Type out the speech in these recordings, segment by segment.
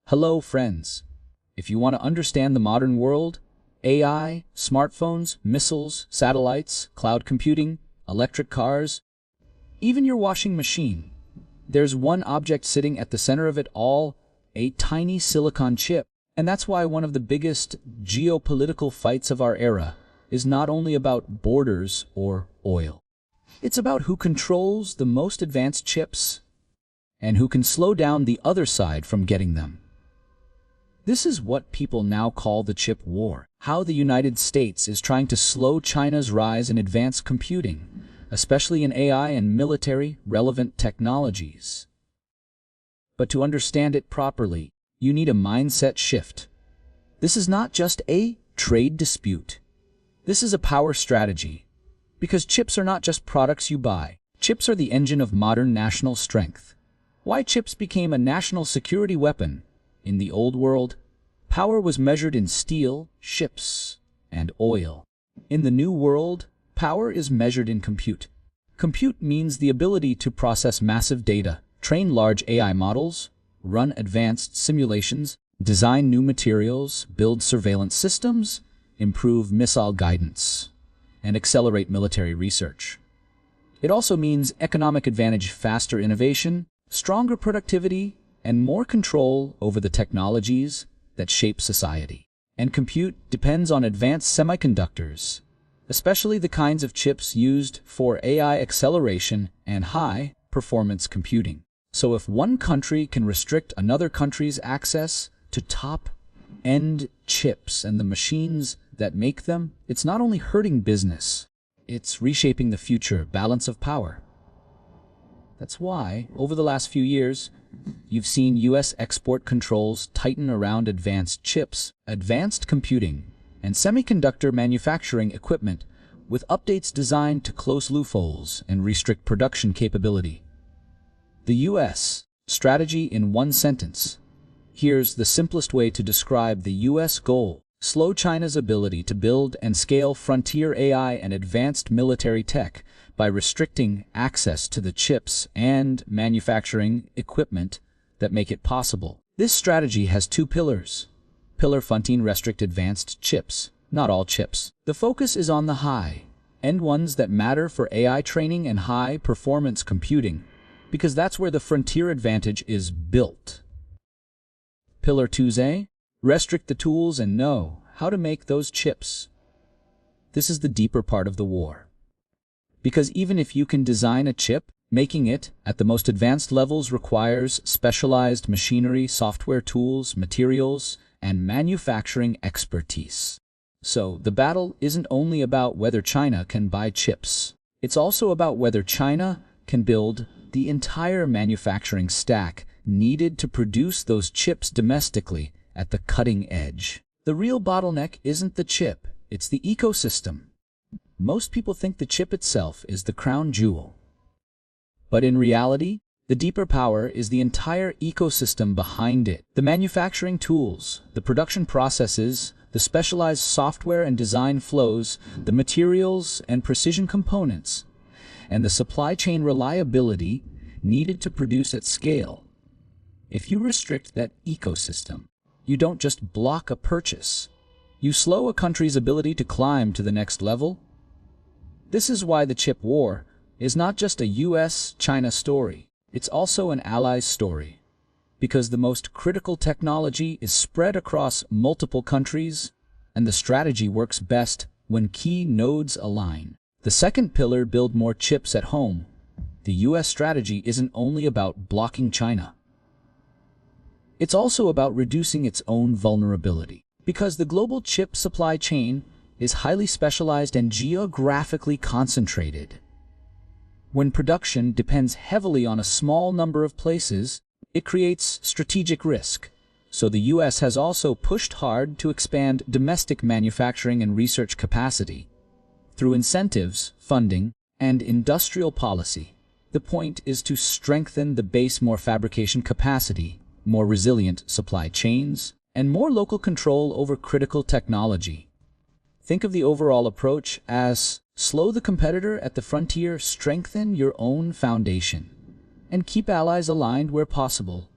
Hello, friends. If you want to understand the modern world, AI, smartphones, missiles, satellites, cloud computing, electric cars, even your washing machine, there's one object sitting at the center of it all, a tiny silicon chip. And that's why one of the biggest geopolitical fights of our era is not only about borders or oil. It's about who controls the most advanced chips and who can slow down the other side from getting them. This is what people now call the chip war. How the United States is trying to slow China's rise in advanced computing, especially in AI and military-relevant technologies. But to understand it properly, you need a mindset shift. This is not just a trade dispute. This is a power strategy. Because chips are not just products you buy. Chips are the engine of modern national strength. Why chips became a national security weapon? In the old world, power was measured in steel, ships, and oil. In the new world, power is measured in compute. Compute means the ability to process massive data, train large AI models, run advanced simulations, design new materials, build surveillance systems, improve missile guidance, and accelerate military research. It also means economic advantage, faster innovation, stronger productivity, and more control over the technologies that shape society. And compute depends on advanced semiconductors, especially the kinds of chips used for AI acceleration and high-performance computing. So if one country can restrict another country's access to top-end chips and the machines that make them, it's not only hurting business, it's reshaping the future balance of power. That's why, over the last few years, you've seen US export controls tighten around advanced chips, advanced computing, and semiconductor manufacturing equipment with updates designed to close loopholes and restrict production capability. The US strategy in one sentence. Here's the simplest way to describe the US goal. Slow China's ability to build and scale frontier AI and advanced military tech by restricting access to the chips and manufacturing equipment that make it possible. This strategy has two pillars. Pillar 1: restrict advanced chips, not all chips. The focus is on the high-end ones that matter for AI training and high-performance computing, because that's where the frontier advantage is built. Pillar 2: restrict the tools and know how to make those chips. This is the deeper part of the war. Because even if you can design a chip, making it at the most advanced levels requires specialized machinery, software tools, materials, and manufacturing expertise. So the battle isn't only about whether China can buy chips. It's also about whether China can build the entire manufacturing stack needed to produce those chips domestically at the cutting edge. The real bottleneck isn't the chip, it's the ecosystem. Most people think the chip itself is the crown jewel. But in reality, the deeper power is the entire ecosystem behind it. The manufacturing tools, the production processes, the specialized software and design flows, the materials and precision components, and the supply chain reliability needed to produce at scale. If you restrict that ecosystem, you don't just block a purchase. You slow a country's ability to climb to the next level. This is why the chip war is not just a US-China story. It's also an allies story. Because the most critical technology is spread across multiple countries, and the strategy works best when key nodes align. The second pillar, build more chips at home. The US strategy isn't only about blocking China. It's also about reducing its own vulnerability. Because the global chip supply chain is highly specialized and geographically concentrated. When production depends heavily on a small number of places, it creates strategic risk. So the US has also pushed hard to expand domestic manufacturing and research capacity through incentives, funding, and industrial policy. The point is to strengthen the base, more fabrication capacity, more resilient supply chains, and more local control over critical technology. Think of the overall approach as slow the competitor at the frontier, strengthen your own foundation, and keep allies aligned where possible.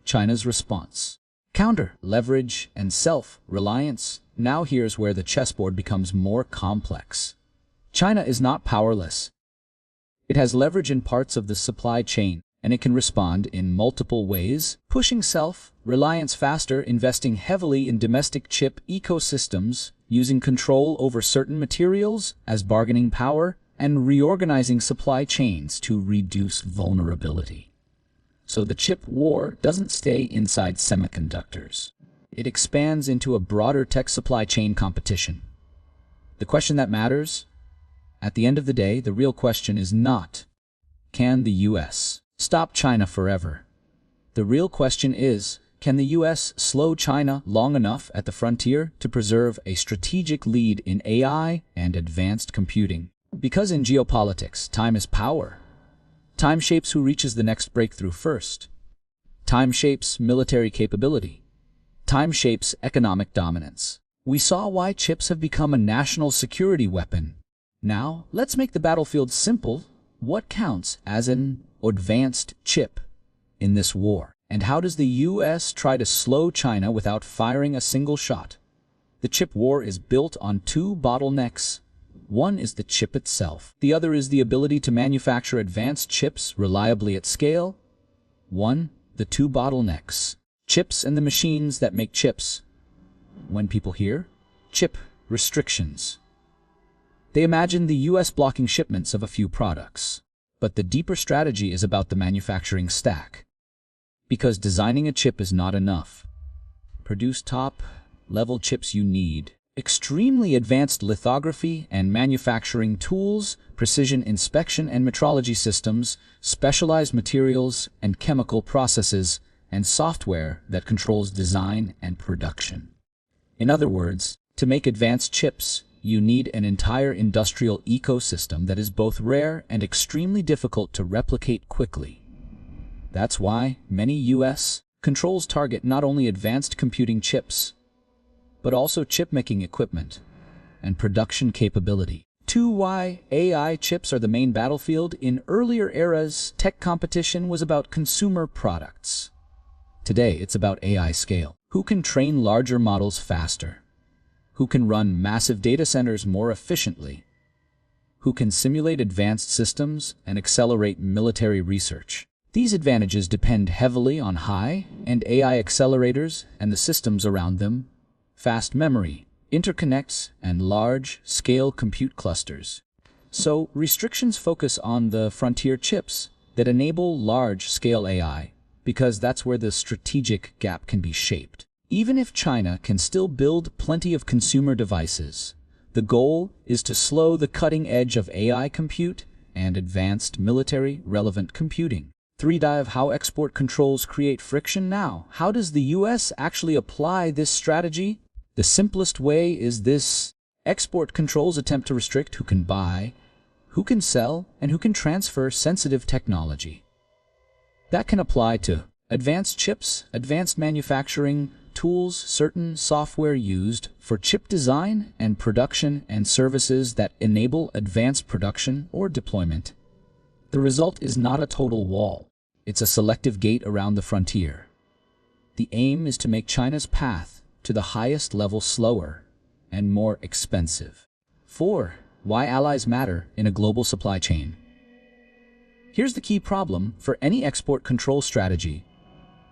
China's response. Counter, leverage, and self-reliance. Now here's where the chessboard becomes more complex. China is not powerless. It has leverage in parts of the supply chain, and it can respond in multiple ways, pushing self-reliance faster, investing heavily in domestic chip ecosystems, using control over certain materials as bargaining power, and reorganizing supply chains to reduce vulnerability. So the chip war doesn't stay inside semiconductors. It expands into a broader tech supply chain competition. The question that matters? At the end of the day, the real question is not, can the U.S. stop China forever? The real question is, can the U.S. slow China long enough at the frontier to preserve a strategic lead in AI and advanced computing? Because in geopolitics, time is power. Time shapes who reaches the next breakthrough first. Time shapes military capability. Time shapes economic dominance. We saw why chips have become a national security weapon. Now, let's make the battlefield simple. What counts as an advanced chip in this war? And how does the U.S. try to slow China without firing a single shot? The chip war is built on two bottlenecks. One is the chip itself. The other is the ability to manufacture advanced chips reliably at scale. The two bottlenecks. Chips and the machines that make chips. When people hear chip restrictions, they imagine the U.S. blocking shipments of a few products. But the deeper strategy is about the manufacturing stack. Because designing a chip is not enough. Produce top-level chips you need extremely advanced lithography and manufacturing tools, precision inspection and metrology systems, specialized materials and chemical processes, and software that controls design and production. In other words, to make advanced chips, you need an entire industrial ecosystem that is both rare and extremely difficult to replicate quickly. That's why many U.S. controls target not only advanced computing chips, but also chip-making equipment and production capability. Why AI chips are the main battlefield. In earlier eras, tech competition was about consumer products. Today, it's about AI scale. Who can train larger models faster? Who can run massive data centers more efficiently? Who can simulate advanced systems and accelerate military research? These advantages depend heavily on high-end AI accelerators and the systems around them, fast memory, interconnects, and large-scale compute clusters. So, restrictions focus on the frontier chips that enable large-scale AI, because that's where the strategic gap can be shaped. Even if China can still build plenty of consumer devices, the goal is to slow the cutting edge of AI compute and advanced military-relevant computing. 3. How export controls create friction now. How does the U.S. actually apply this strategy? The simplest way is this. Export controls attempt to restrict who can buy, who can sell, and who can transfer sensitive technology. That can apply to advanced chips, advanced manufacturing tools, certain software used for chip design and production, and services that enable advanced production or deployment. The result is not a total wall. It's a selective gate around the frontier. The aim is to make China's path to the highest level slower and more expensive. 4. Why allies matter in a global supply chain. Here's the key problem for any export control strategy.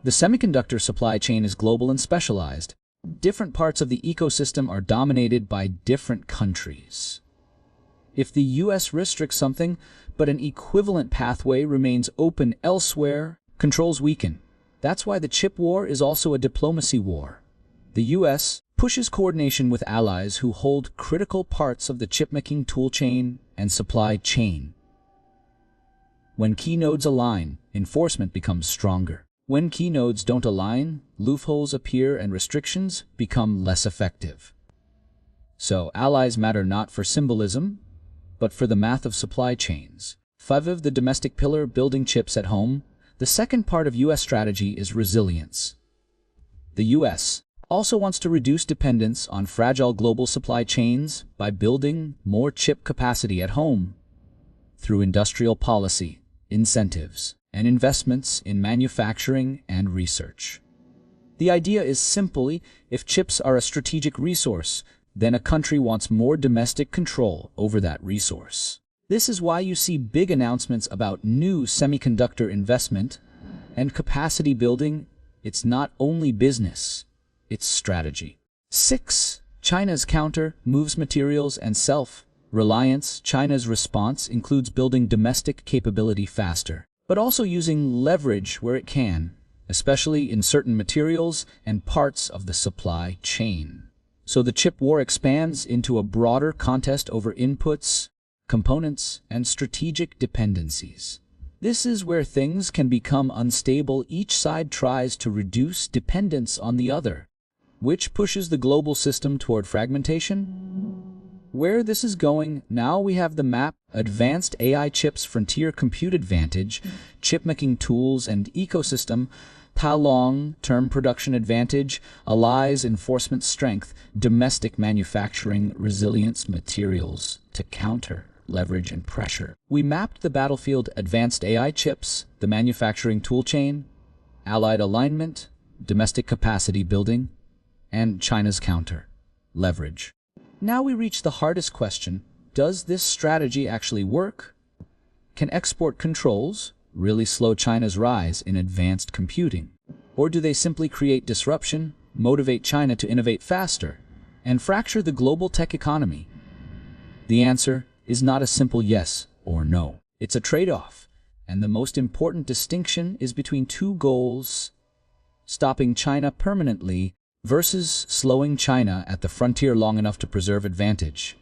The semiconductor supply chain is global and specialized. Different parts of the ecosystem are dominated by different countries. If the U.S. restricts something, but an equivalent pathway remains open elsewhere, controls weaken. That's why the chip war is also a diplomacy war. The U.S. pushes coordination with allies who hold critical parts of the chipmaking toolchain and supply chain. When key nodes align, enforcement becomes stronger. When key nodes don't align, loopholes appear and restrictions become less effective. So, allies matter not for symbolism, but for the math of supply chains. 5. The domestic pillar, building chips at home. The second part of U.S. strategy is resilience. The U.S. also wants to reduce dependence on fragile global supply chains by building more chip capacity at home through industrial policy, incentives, and investments in manufacturing and research. The idea is simply, if chips are a strategic resource, then a country wants more domestic control over that resource. This is why you see big announcements about new semiconductor investment and capacity building. It's not only business, it's strategy. 6. China's counter moves materials and self-reliance. China's response includes building domestic capability faster, but also using leverage where it can, especially in certain materials and parts of the supply chain. So the chip war expands into a broader contest over inputs, components, and strategic dependencies. This is where things can become unstable. Each side tries to reduce dependence on the other, which pushes the global system toward fragmentation. Where this is going, now we have the map: advanced AI chips, frontier compute advantage, chipmaking tools and ecosystem, long-term production advantage, allies, enforcement strength, domestic manufacturing, resilience, materials to counter leverage and pressure. We mapped the battlefield: advanced AI chips, the manufacturing toolchain, allied alignment, domestic capacity building, and China's counter leverage. Now we reach the hardest question: does this strategy actually work? Can export controls really slow China's rise in advanced computing? Or do they simply create disruption, motivate China to innovate faster, and fracture the global tech economy? The answer is not a simple yes or no. It's a trade-off, and the most important distinction is between two goals: stopping China permanently versus slowing China at the frontier long enough to preserve advantage.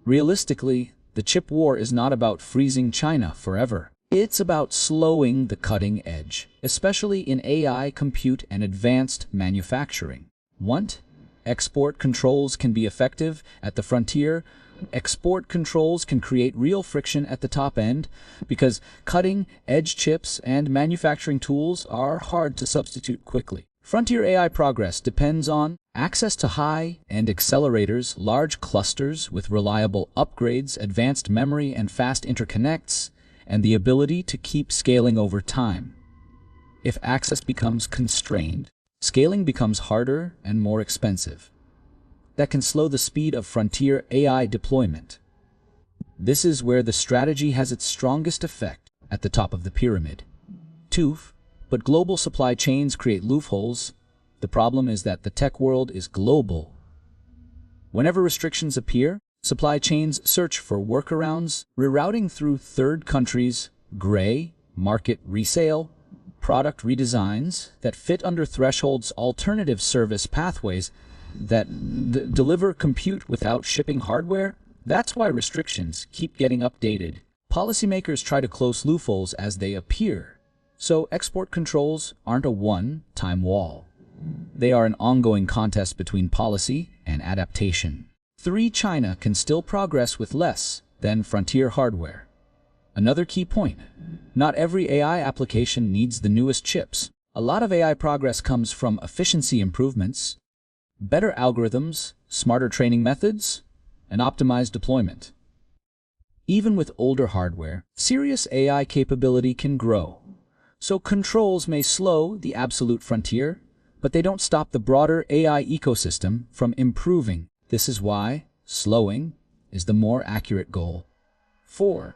Realistically, the chip war is not about freezing China forever. It's about slowing the cutting edge, especially in AI, compute, and advanced manufacturing. Want? Export controls can be effective at the frontier. Export controls can create real friction at the top end because cutting-edge chips and manufacturing tools are hard to substitute quickly. Frontier AI progress depends on access to high-end accelerators, large clusters with reliable upgrades, advanced memory and fast interconnects, and the ability to keep scaling over time. If access becomes constrained, scaling becomes harder and more expensive. That can slow the speed of frontier AI deployment. This is where the strategy has its strongest effect, at the top of the pyramid. 2. But global supply chains create loopholes. The problem is that the tech world is global. Whenever restrictions appear, supply chains search for workarounds, rerouting through third countries, gray market resale, product redesigns that fit under thresholds, alternative service pathways that deliver compute without shipping hardware. That's why restrictions keep getting updated. Policymakers try to close loopholes as they appear. So export controls aren't a one-time wall. They are an ongoing contest between policy and adaptation. 3. China can still progress with less than frontier hardware. Another key point: not every AI application needs the newest chips. A lot of AI progress comes from efficiency improvements, better algorithms, smarter training methods, and optimized deployment. Even with older hardware, serious AI capability can grow. So controls may slow the absolute frontier, but they don't stop the broader AI ecosystem from improving. This is why slowing is the more accurate goal. 4.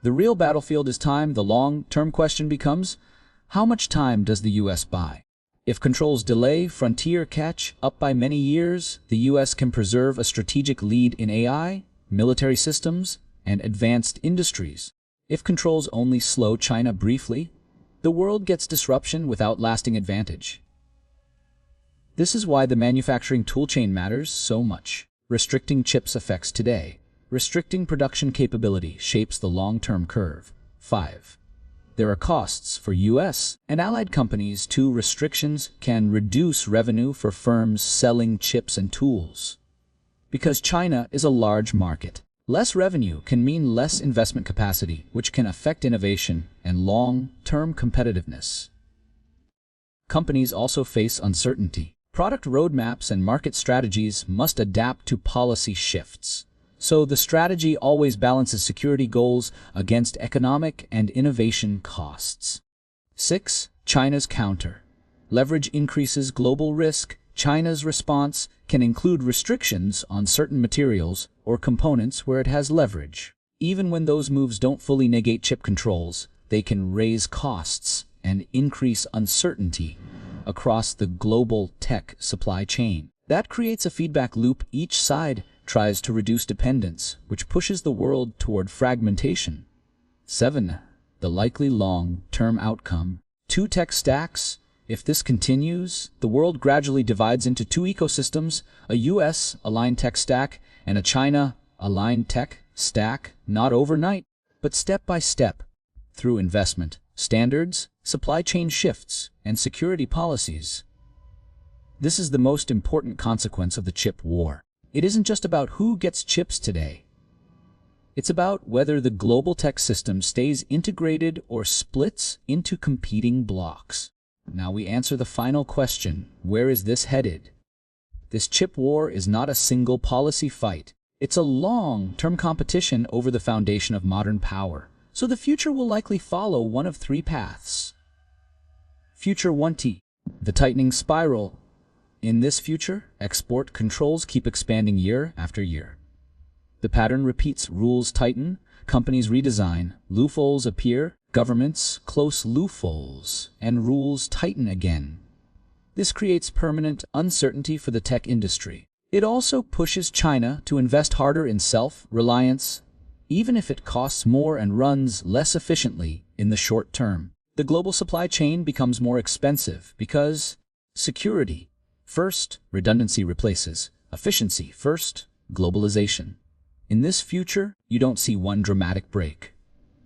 The real battlefield is time. The long-term question becomes, how much time does the US buy? If controls delay, frontier catch up by many years, the US can preserve a strategic lead in AI, military systems, and advanced industries. If controls only slow China briefly, the world gets disruption without lasting advantage. This is why the manufacturing toolchain matters so much. Restricting chips affects today. Restricting production capability shapes the long-term curve. 5. There are costs for US and allied companies too. Restrictions can reduce revenue for firms selling chips and tools. Because China is a large market, less revenue can mean less investment capacity, which can affect innovation and long-term competitiveness. Companies also face uncertainty. Product roadmaps and market strategies must adapt to policy shifts. So the strategy always balances security goals against economic and innovation costs. 6. China's counter. Leverage increases global risk. China's response can include restrictions on certain materials or components where it has leverage. Even when those moves don't fully negate chip controls, they can raise costs and increase uncertainty across the global tech supply chain. That creates a feedback loop. Each side tries to reduce dependence, which pushes the world toward fragmentation. 7. The likely long-term outcome. Two tech stacks. If this continues, the world gradually divides into two ecosystems, a US-aligned tech stack and a China-aligned tech stack, not overnight, but step by step, through investment, standards, supply chain shifts, and security policies. This is the most important consequence of the chip war. It isn't just about who gets chips today. It's about whether the global tech system stays integrated or splits into competing blocks. Now we answer the final question: where is this headed? This chip war is not a single policy fight. It's a long-term competition over the foundation of modern power. So the future will likely follow one of three paths. Future 1T, the tightening spiral. In this future, export controls keep expanding year after year. The pattern repeats: rules tighten, companies redesign, loopholes appear, governments close loopholes, and rules tighten again. This creates permanent uncertainty for the tech industry. It also pushes China to invest harder in self-reliance, even if it costs more and runs less efficiently in the short term. The global supply chain becomes more expensive because security first, redundancy replaces efficiency first, globalization. In this future, you don't see one dramatic break.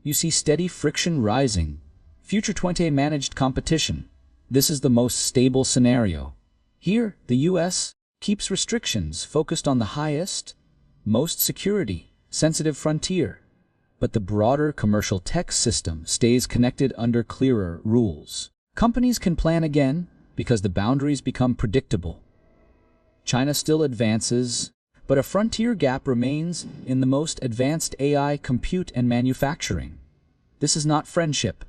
You see steady friction rising. Future 20 managed competition. This is the most stable scenario. Here, the US keeps restrictions focused on the highest, most security-sensitive frontier, but the broader commercial tech system stays connected under clearer rules. Companies can plan again because the boundaries become predictable. China still advances, but a frontier gap remains in the most advanced AI, compute, and manufacturing. This is not friendship.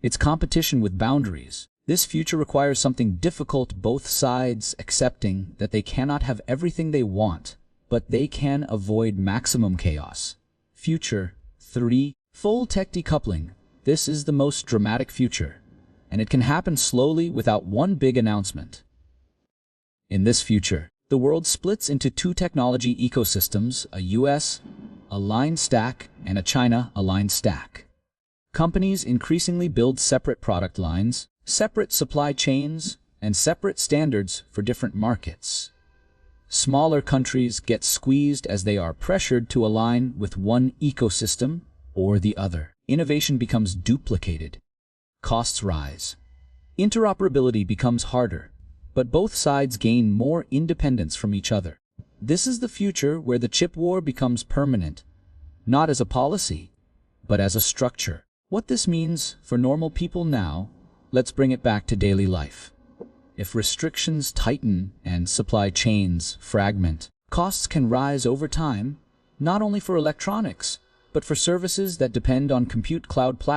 It's competition with boundaries. This future requires something difficult, both sides accepting that they cannot have everything they want, but they can avoid maximum chaos. Future 3. Full tech decoupling. This is the most dramatic future, and it can happen slowly without one big announcement. In this future, the world splits into two technology ecosystems, a US-aligned stack and a China-aligned stack. Companies increasingly build separate product lines, separate supply chains, and separate standards for different markets. Smaller countries get squeezed as they are pressured to align with one ecosystem or the other. Innovation becomes duplicated. Costs rise. Interoperability becomes harder, but both sides gain more independence from each other. This is the future where the chip war becomes permanent, not as a policy, but as a structure. What this means for normal people now, let's bring it back to daily life. If restrictions tighten and supply chains fragment, costs can rise over time, not only for electronics, but for services that depend on compute cloud platforms.